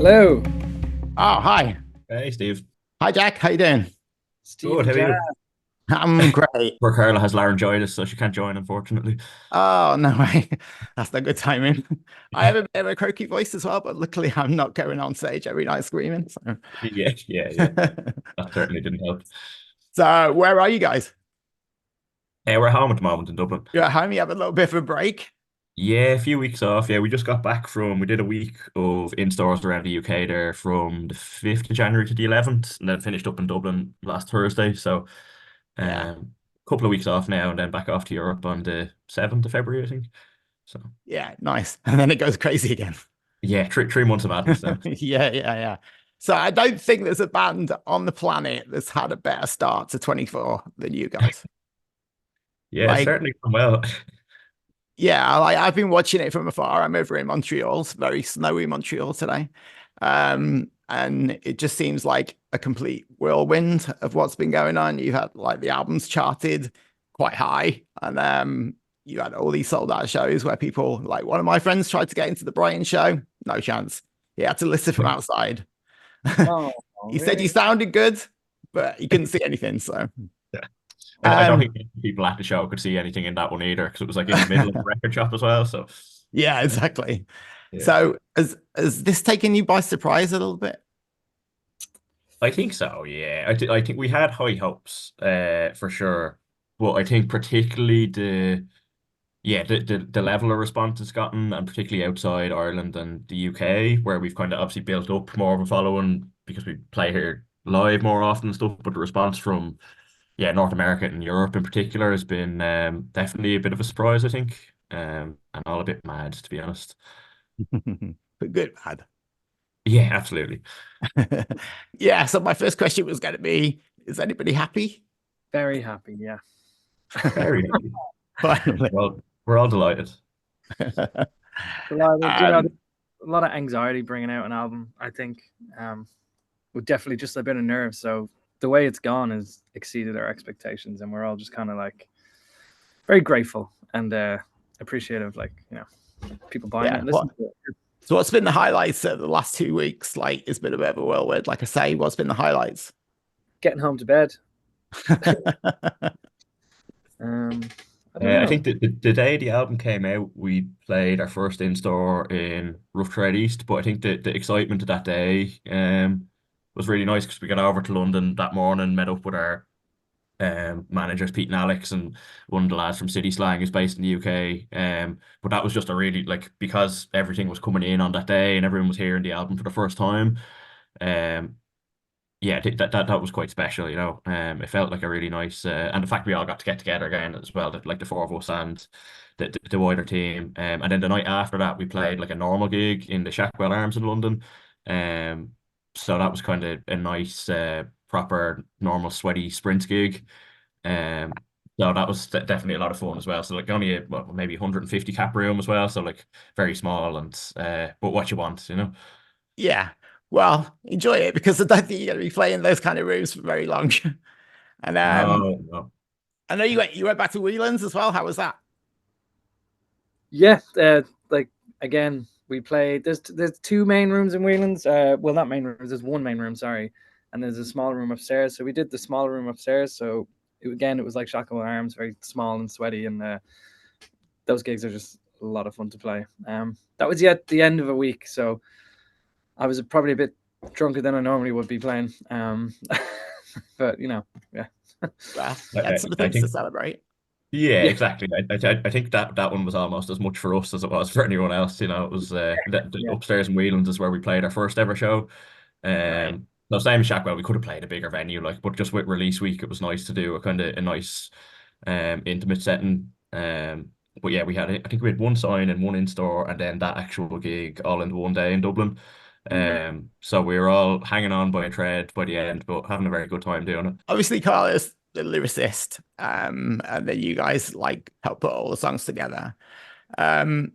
Hello, Oh, hi. Hey, Steve. Hi, Jack. How you doing? Steve Good, and how are Jack. you? I'm great. Poor Karla has laryngitis, so she can't join, unfortunately. Oh, no way. That's no good timing. I have a bit of a croaky voice as well, but luckily I'm not going on stage every night screaming. So, Yeah, yeah, yeah. That certainly didn't help. so where are you guys? We're home at the moment in Dublin. You're at home? You have a little bit of a break? Yeah, a few weeks off. Yeah, we just got back we did a week of in-stores around the UK there from the 5th of January to the 11th, and then finished up in Dublin last Thursday. So, Yeah. couple of weeks off now, and then back off to Europe on the 7th of February, I think. So, Yeah, nice. And then it goes crazy again. yeah, three months of madness now. Yeah, yeah, yeah. So I don't think there's a band on the planet that's had a better start to 24 than you guys. Yeah, it's Like, certainly gone well. yeah, like I've been watching it from afar. I'm over in Montreal. It's very snowy Montreal today. And it just seems like a complete whirlwind of what's been going on. You had like the albums charted quite high, and you had all these sold out shows where people like one of my friends tried to get into the Brighton show, no chance. He had to listen from outside. Oh, He said he really? sounded good, but he couldn't see anything. So, I don't um, think people at the show could see anything in that one either because it was like in the middle of the record shop as well. So yeah, exactly. yeah, So, has this taken you by surprise a little bit? I think so. Yeah, I think we had high hopes, for sure. But I think particularly the level of response it's gotten, and particularly outside Ireland and the UK, where we've kind of obviously built up more of a following because we play here live more often and stuff. But the response from North America and Europe in particular has been definitely a bit of a surprise, I think, and all a bit mad to be honest. But good, bad. Yeah, absolutely. Yeah. So my first question was going to be: is anybody happy? Very happy, yeah. Very happy. Finally. Well, we're all delighted. Delighted, um, a lot of anxiety bringing out an album, I think. With definitely just a bit of nerves. So the way it's gone has exceeded our expectations, and we're all just kind of like very grateful and appreciative, like, people buying it yeah. and What? listening to it. So what's been the highlights of the last 2 weeks? Like, it's been a bit of a whirlwind. Like I say, what's been the highlights? Getting home to bed. Um, I don't I know. think the day the album came out, we played our first in store in Rough Trade East. But I think the excitement of that day was really nice because we got over to London that morning, met up with our managers, Pete and Alex, and one of the lads from City Slang is based in the UK. But that was just a really like because everything was coming in on that day and everyone was hearing the album for the first time. Um, yeah, I think that was quite special, you know. It felt like a really nice, and the fact we all got to get together again as well, like the four of us and the wider team. And then the night after that, we played like a normal gig in the Shackwell Arms in London. Um, so that was kind of a nice, proper, normal, sweaty sprint gig. Um, so that was definitely a lot of fun as well. So like only maybe 150 cap room as well. So like very small and but what you want, you know. Yeah. Well, enjoy it because I don't think you're going to be playing those kind of rooms for very long. And No, no. I know you went back to Whelan's as well. How was that? Yeah, like again, we played. There's two main rooms in Whelan's. Well, not main rooms. There's one main room, sorry, and there's a small room upstairs. So we did the small room upstairs. So again, it was like Shackle Arms, very small and sweaty, and those gigs are just a lot of fun to play. That was yet the end of a week, so I was probably a bit drunker than I normally would be playing. But yeah, Well, you had some I things to think celebrate. yeah, yeah, exactly. I think that one was almost as much for us as it was for anyone else. You know, it was the yeah, upstairs in Whelan's is where we played our first ever show. Right. No, same as Shackwell, we could have played a bigger venue, like, but just with release week, it was nice to do a kind of a nice, intimate setting. But yeah, I think we had one sign and one in store, and then that actual gig all in one day in Dublin. So we were all hanging on by a thread by the end, but having a very good time doing it. Obviously, Carla's the lyricist, and then you guys like help put all the songs together. Um,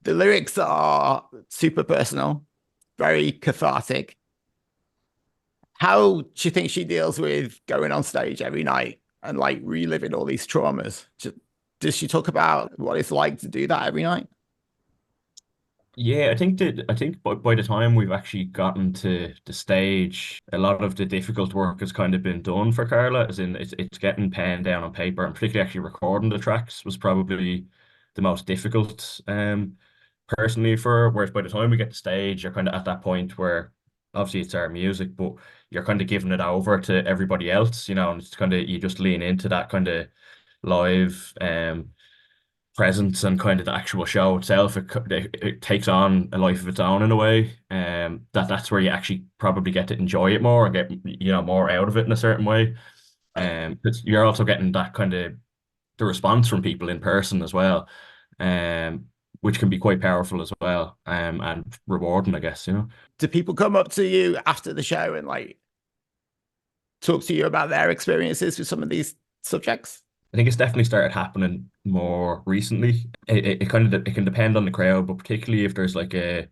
the lyrics are super personal, very cathartic. How do you think she deals with going on stage every night and like reliving all these traumas? Does she talk about what it's like to do that every night? Yeah, I think by the time we've actually gotten to the stage, a lot of the difficult work has kind of been done for Karla, as in it's getting pen down on paper, and particularly actually recording the tracks was probably the most difficult personally for her. Whereas by the time we get to stage, you're kind of at that point where obviously it's our music, but you're kind of giving it over to everybody else, and it's kind of you just lean into that kind of live presence and kind of the actual show itself. It takes on a life of its own in a way. That's where you actually probably get to enjoy it more and get more out of it in a certain way. Because you're also getting that kind of the response from people in person as well, which can be quite powerful as well, and rewarding, I guess. Do people come up to you after the show and like talk to you about their experiences with some of these subjects? I think it's definitely started happening more recently. It can depend on the crowd, but particularly if there's like a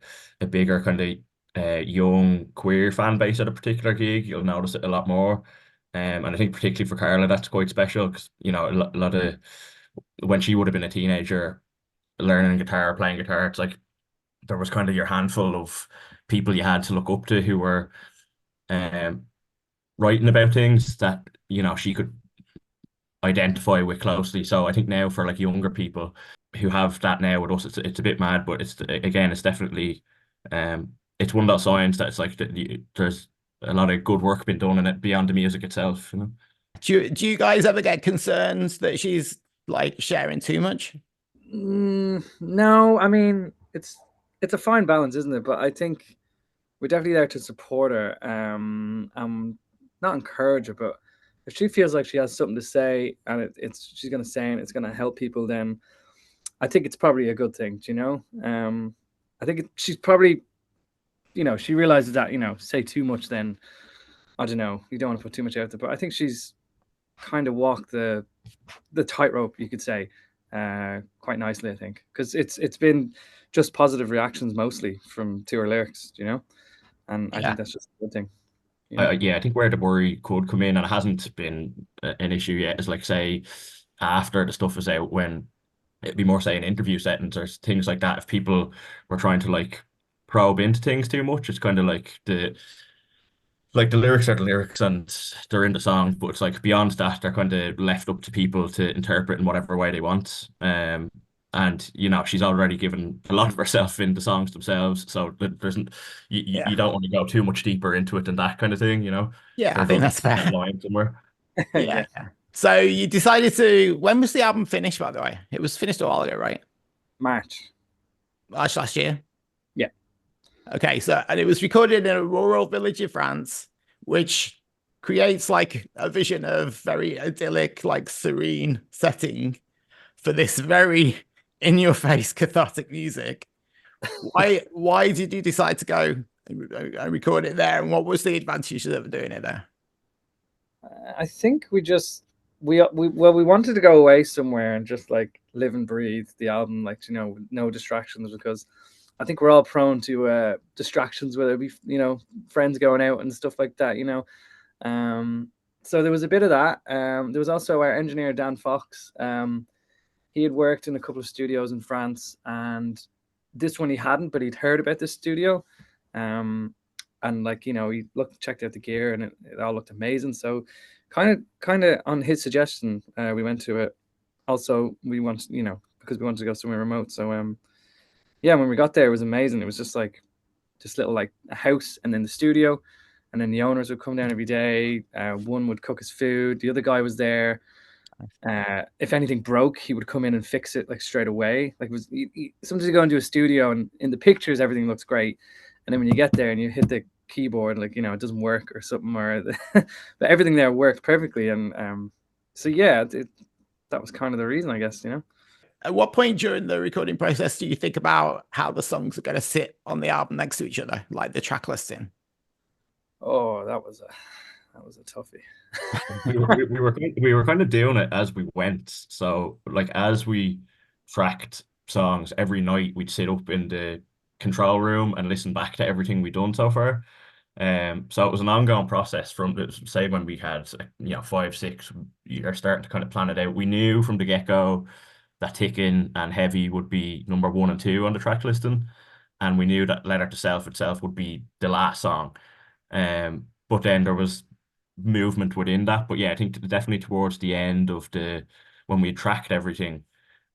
bigger kind of young queer fan base at a particular gig, you'll notice it a lot more. And I think particularly for Karla, that's quite special because a lot of when she would have been a teenager learning guitar, playing guitar, it's like there was kind of your handful of people you had to look up to who were um writing about things that she could identify with closely. So I think now for like younger people who have that now with us, it's a bit mad, but it's definitely it's one of those signs that it's like there's a lot of good work being done in it beyond the music itself. Do you guys ever get concerns that she's like sharing too much? No, I mean it's a fine balance, isn't it? But I think we're definitely there to support her. Not encourage her, but if she feels like she has something to say and it's she's gonna say and it's gonna help people, then I think it's probably a good thing, do you know? I think she's probably, she realizes that, say too much, then I don't know, you don't want to put too much out there. But I think she's kind of walked the tightrope, you could say, quite nicely, I think, because it's been just positive reactions mostly from to her lyrics, and I Yeah. think that's just a good thing. Yeah, I think where the worry could come in, and it hasn't been an issue yet, is like say after the stuff is out, when it'd be more say in interview settings or things like that. If people were trying to like probe into things too much, it's kind of like the lyrics are the lyrics and they're in the song, but it's like beyond that, they're kind of left up to people to interpret in whatever way they want. And she's already given a lot of herself in the songs themselves, so there's Yeah. you don't want to go too much deeper into it than that kind of thing. Yeah, I There think does that's be that fair. line somewhere. Yeah. Yeah, Yeah. So you decided to, when was the album finished, by the way? It was finished a while ago, right? March. Last year. Yeah. Okay, so and it was recorded in a rural village in France, which creates like a vision of very idyllic, like serene setting for this very in your face cathartic music. Why did you decide to go and record it there? And what was the advantage of doing it there? I think we just we wanted to go away somewhere and just like live and breathe the album, like with no distractions, because I think we're all prone to distractions, whether it be friends going out and stuff like that. Um, so there was a bit of that. There was also our engineer Dan Fox. He had worked in a couple of studios in France, and this one he hadn't, but he'd heard about this studio. Um, and like he checked out the gear, and it all looked amazing. So kind of on his suggestion, we went to it. Also, we wanted because we wanted to go somewhere remote. So yeah, when we got there, it was amazing. It was just like this little like a house, and then the studio, and then the owners would come down every day. One would cook his food. The other guy was there. If anything broke, he would come in and fix it like straight away. Like it was sometimes you go into a studio and in the pictures everything looks great, and then when you get there and you hit the keyboard, like it doesn't work or something, or but everything there worked perfectly. And so yeah, that was kind of the reason, I guess. At what point during the recording process do you think about how the songs are going to sit on the album next to each other, like the track listing? Oh, that was a toughie. We were kind of doing it as we went. So like as we tracked songs every night, we'd sit up in the control room and listen back to everything we'd done so far. So it was an ongoing process from say when we had 5, 6, you're starting to kind of plan it out. We knew from the get-go that Ticking and Heavy would be number 1 and 2 on the track listing. and we knew that Letter to Self itself would be the last song. But then there was movement within that. But yeah, I think definitely towards the end of the when we tracked everything,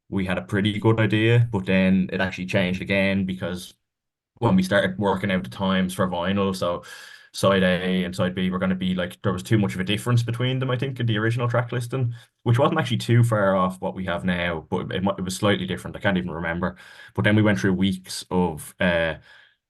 we had a pretty good idea, but then it actually changed again because when we started working out the times for vinyl, so side A and side B were going to be like there was too much of a difference between them, I think, in the original track listing, which wasn't actually too far off what we have now, but it was slightly different. I can't even remember. But then we went through weeks of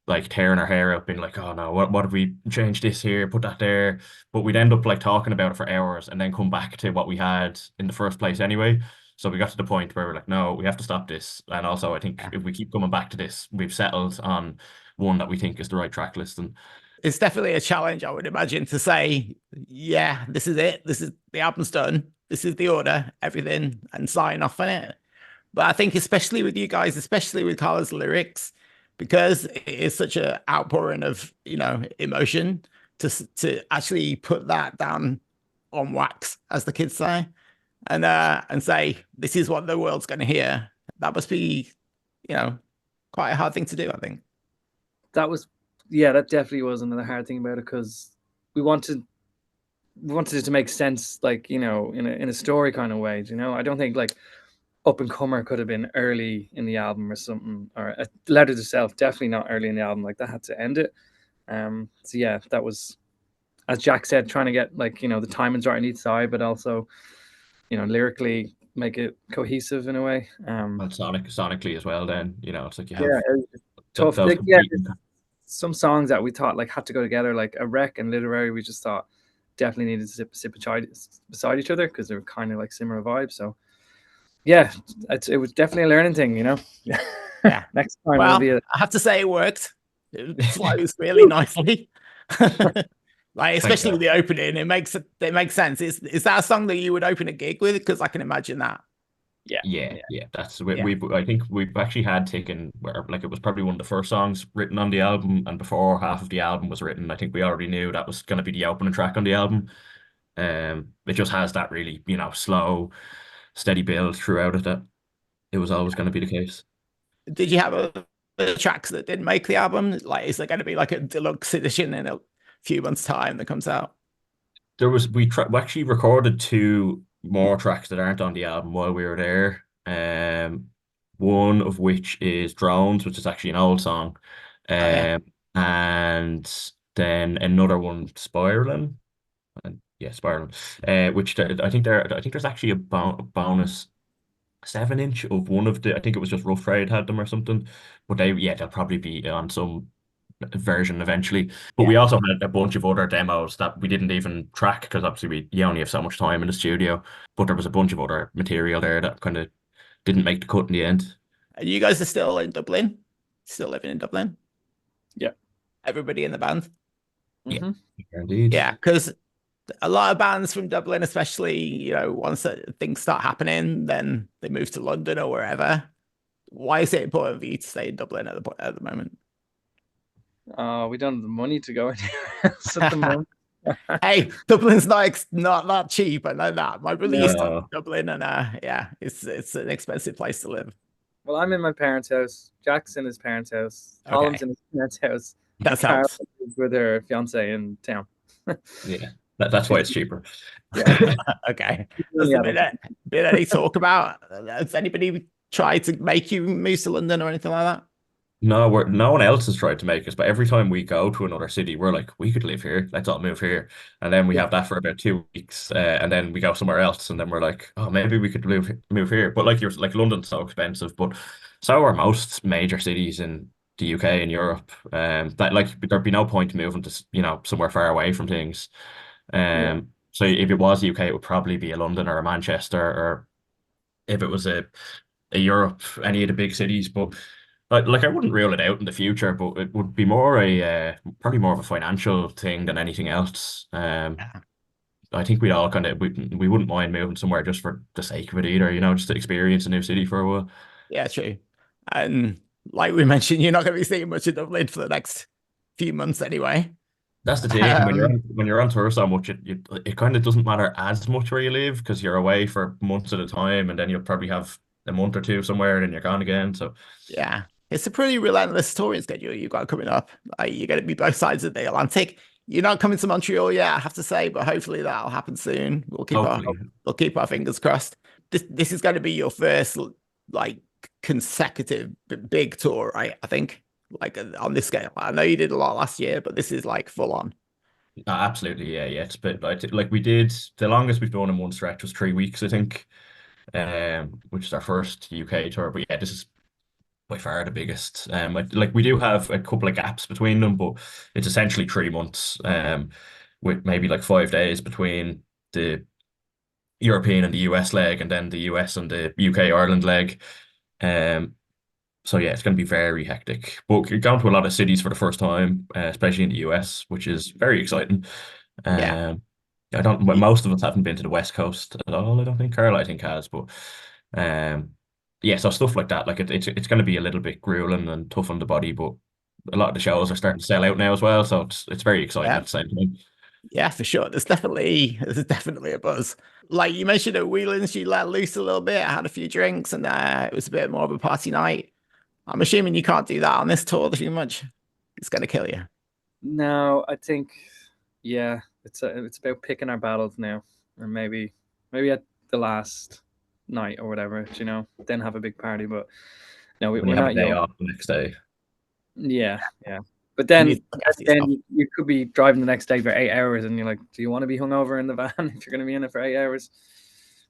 like tearing our hair out, being like, oh no, what if we change this here, put that there? But we'd end up like talking about it for hours and then come back to what we had in the first place anyway. So we got to the point where we're like, no, we have to stop this. And also, I think Yeah. if we keep coming back to this, we've settled on one that we think is the right track list. And It's definitely a challenge, I would imagine, to say, yeah, this is it. This is the album's done. This is the order, everything, and sign off on it. But I think especially with you guys, especially with Karla's lyrics, because it is such an outpouring of, emotion to actually put that down on wax, as the kids say, and say, this is what the world's going to hear. That must be, quite a hard thing to do, I think. That was, yeah, that definitely was another hard thing about it, because we wanted it to make sense, like, in a story kind of way. I don't think like Up and Comer could have been early in the album or something, or a Letter to Self definitely not early in the album. Like, that had to end it. So yeah, that was, as Jack said, trying to get like, the timings right on each side, but also, lyrically make it cohesive in a way. sonically as well, then, it's like you Yeah, have it was tough. those Like, yeah, competing. some songs that we thought like had to go together, like A Wreck and Literary, we just thought definitely needed to sit beside each other because they were kind of like similar vibes. So yeah, it was definitely a learning thing. Yeah. Next time Well, it'll be I have to say it worked. It flows really nicely. Like, especially with the opening, it makes sense. Is that a song that you would open a gig with? Because I can imagine that. Yeah. That's Yeah. I think we've actually had taken where like it was probably one of the first songs written on the album, and before half of the album was written, I think we already knew that was going to be the opening track on the album. It just has that really, slow, steady build throughout it that it was always going to be the case. Did you have other tracks that didn't make the album? Like, is there going to be like a deluxe edition in a few months' time that comes out? We actually recorded two more tracks that aren't on the album while we were there. One of which is Drones, which is actually an old song. Oh, yeah. And then another one, Spiraling. And yeah, Spiraling. Which I think there's actually a bonus 7-inch of one of the, I think it was just Rough Trade had them or something. But they'll probably be on some version eventually. But we Yeah. also had a bunch of other demos that we didn't even track because obviously you only have so much time in the studio. But there was a bunch of other material there that kind of didn't make the cut in the end. And you guys are still in Dublin? Still living in Dublin? Yeah. Everybody in the band? Mm-hmm. Yeah, indeed. Yeah, because a lot of bands from Dublin, especially, once that things start happening, then they move to London or wherever. Why is it important for you to stay in Dublin at the moment? We don't have the money to go anywhere else at the moment. Hey, Dublin's not that cheap. I know that. My brother used to live No. in Dublin, and yeah, it's an expensive place to live. Well, I'm in my parents' house. Jack's in his parents' house. Okay. Colm's in his parents' house. That Karla helps. is with her fiance in town. Yeah, that's why it's cheaper. Yeah. Okay. Has there been any talk about? Has anybody tried to make you move to London or anything like that? No, no one else has tried to make us, but every time we go to another city, we're like, we could live here. Let's all move here. And then we have that for about 2 weeks, and then we go somewhere else, and then we're like, oh, maybe we could move here. But like London's so expensive, but so are most major cities in the UK and Europe. That like there'd be no point moving to somewhere far away from things. So if it was the UK, it would probably be a London or a Manchester, or if it was a Europe, any of the big cities. But like I wouldn't rule it out in the future, but it would be probably more of a financial thing than anything else. I think we'd all we wouldn't mind moving somewhere just for the sake of it either, just to experience a new city for a while. Yeah, true. And like we mentioned, you're not going to be seeing much of Dublin for the next few months anyway. That's the thing. When you're on tour so much, it kind of doesn't matter as much where you live because you're away for months at a time, and then you'll probably have a month or two somewhere, and then you're gone again. So yeah, It's a pretty relentless touring schedule you've got coming up. Like, you're going to be both sides of the Atlantic. You're not coming to Montreal yet, I have to say, but hopefully that'll happen soon. Hopefully. We'll keep our fingers crossed. This is going to be your first like consecutive big tour, right? I think, like, on this scale. I know you did a lot last year, but this is like full on. Absolutely, yeah. It's been like we did the longest we've done in one stretch was 3 weeks, I think, which is our first UK tour. But yeah, this is by far the biggest. Like we do have a couple of gaps between them, but it's essentially 3 months, with maybe like 5 days between the European and the US leg, and then the US and the UK Ireland leg. So yeah, it's going to be very hectic. But you're going to a lot of cities for the first time, especially in the US, which is very exciting. Yeah. I don't. Well, most of us haven't been to the West Coast at all. I don't think Karla, I think, has, but yeah. So stuff like that, like it's going to be a little bit grueling and tough on the body, but a lot of the shows are starting to sell out now as well. So it's very exciting at the same time. Yeah, for sure. There's definitely a buzz. Like you mentioned at Whelan's, you let loose a little bit. I had a few drinks, and it was a bit more of a party night. I'm assuming you can't do that on this tour too much. It's going to kill you. No, I think, yeah, it's about picking our battles now, and maybe at the last night or whatever, then have a big party. But no, When we're you have not a day young. off the next day. Yeah. But then yourself. you could be driving the next day for 8 hours, and you're like, do you want to be hungover in the van if you're going to be in it for 8 hours?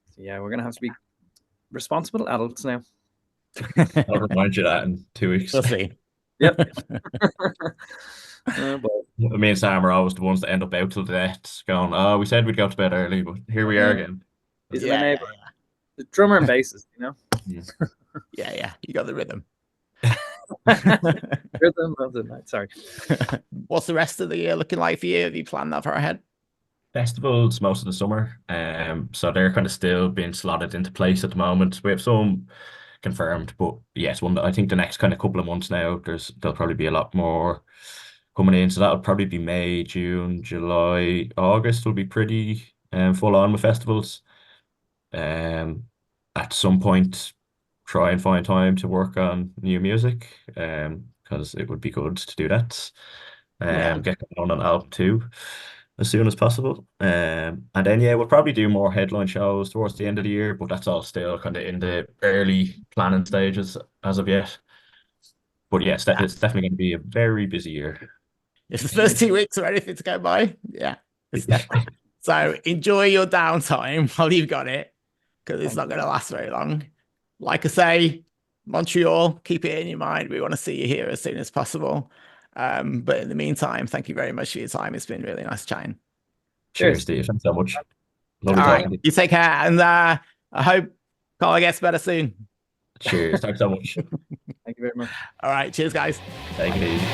So yeah, we're going to have to be responsible adults now. I'll remind you that in 2 weeks. We'll see. Yep. Me and Sam are always the ones that end up out till the death, going, "Oh, we said we'd go to bed early, but here we are again." He's my neighbor. The drummer and bassist, Yeah, you got the rhythm. Rhythm of the night. Sorry. What's the rest of the year looking like for you? Have you planned that far ahead? Festivals most of the summer, so they're kind of still being slotted into place at the moment. We have some confirmed, but yes, I think the next kind of couple of months now, there'll probably be a lot more coming in. So that'll probably be May, June, July, August will be pretty full on with festivals. At some point, try and find time to work on new music, because it would be good to do that. Get going on an album too, as soon as possible. And then yeah, we'll probably do more headline shows towards the end of the year, but that's all still kind of in the early planning stages as of yet. But yes, it's definitely going to be a very busy year. If the first 2 weeks are anything to go by, yeah, it's definitely. So enjoy your downtime while you've got it, because it's not going to last very long. Like I say, Montreal, keep it in your mind. We want to see you here as soon as possible. But in the meantime, thank you very much for your time. It's been really nice chatting. Cheers, Steve. Thanks so much. Lovely talking. You take care, and I hope Karla gets better soon. Cheers. Thanks so much. Thank you very much. All right. Cheers, guys. Take it easy.